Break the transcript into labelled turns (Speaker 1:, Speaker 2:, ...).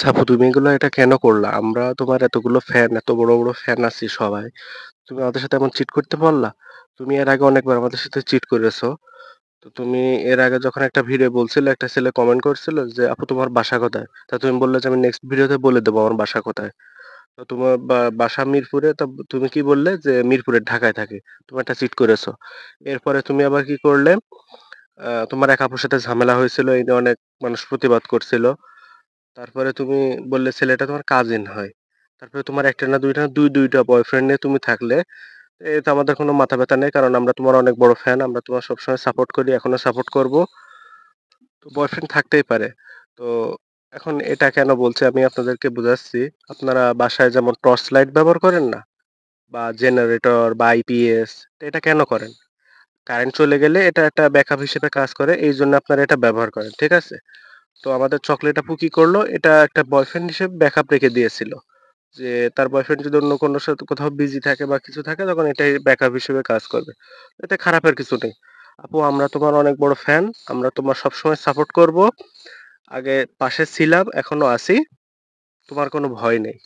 Speaker 1: আচ্ছা আপু, তুমি এগুলো এটা কেন করলা? আমরা তোমার এতগুলো ফ্যান, এত বড় বড় ফ্যান আছি সবাই। তুমি আমাদের সাথে এমন চিট করতে পারলা? তুমি এর আগে অনেকবার আমাদের সাথে চিট করেছো। তো তুমি এর আগে যখন একটা ভিডিও বলছিলে, একটা ছেলে কমেন্ট করছিল যে আপু তোমার বাসা কোথায়, তা তুমি বললে যে আমি নেক্সট ভিডিওতে বলে দেবো আমার বাসা কোথায়। তো তোমার বাসা মিরপুরে, তা তুমি কি বললে যে মিরপুরের ঢাকায় থাকে। তুমি একটা চিট করেছো। এরপরে তুমি আবার কি করলে, তোমার এক আপুর সাথে ঝামেলা হয়েছিল, এই নিয়ে অনেক মানুষ প্রতিবাদ করছিল। তারপরে তুমি বললে ছেলেটা তোমার কাজিন হয়। তারপরে তোমার একটা না দুইটা না, দুইটা বয়ফ্রেন্ড নিয়ে তুমি থাকলে। এতে আমাদের কোনো মাথা ব্যথা নেই, কারণ আমরা তোমার অনেক বড় ফ্যান, আমরা তোমার সবসময় সাপোর্ট করি, এখনো সাপোর্ট করব। তো বয়ফ্রেন্ড থাকতেই পারে। তো এখন এটা কেন বলছি আমি আপনাদেরকে বুঝাচ্ছি। আপনারা বাসায় যেমন টর্চ লাইট ব্যবহার করেন না, বা জেনারেটর বা আইপিএস, এটা কেন করেন? কারেন্ট চলে গেলে এটা একটা ব্যাকআপ হিসেবে কাজ করে, এই জন্য আপনারা এটা ব্যবহার করেন, ঠিক আছে? তো আমাদের চকলেট আপু কি করলো, এটা একটা বয়ফ্রেন্ড হিসেবে ব্যাকআপ রেখে দিয়েছিল, যে তার বয়ফ্রেন্ড যদি অন্য কোনো সাথে কোথাও বিজি থাকে বা কিছু থাকে, তখন এটাই ব্যাকআপ হিসেবে কাজ করবে। এতে খারাপের কিছু নেই। আপু, আমরা তোমার অনেক বড় ফ্যান, আমরা তোমার সবসময় সাপোর্ট করব। আগে পাশে ছিলাম, এখনো আছি। তোমার কোনো ভয় নেই।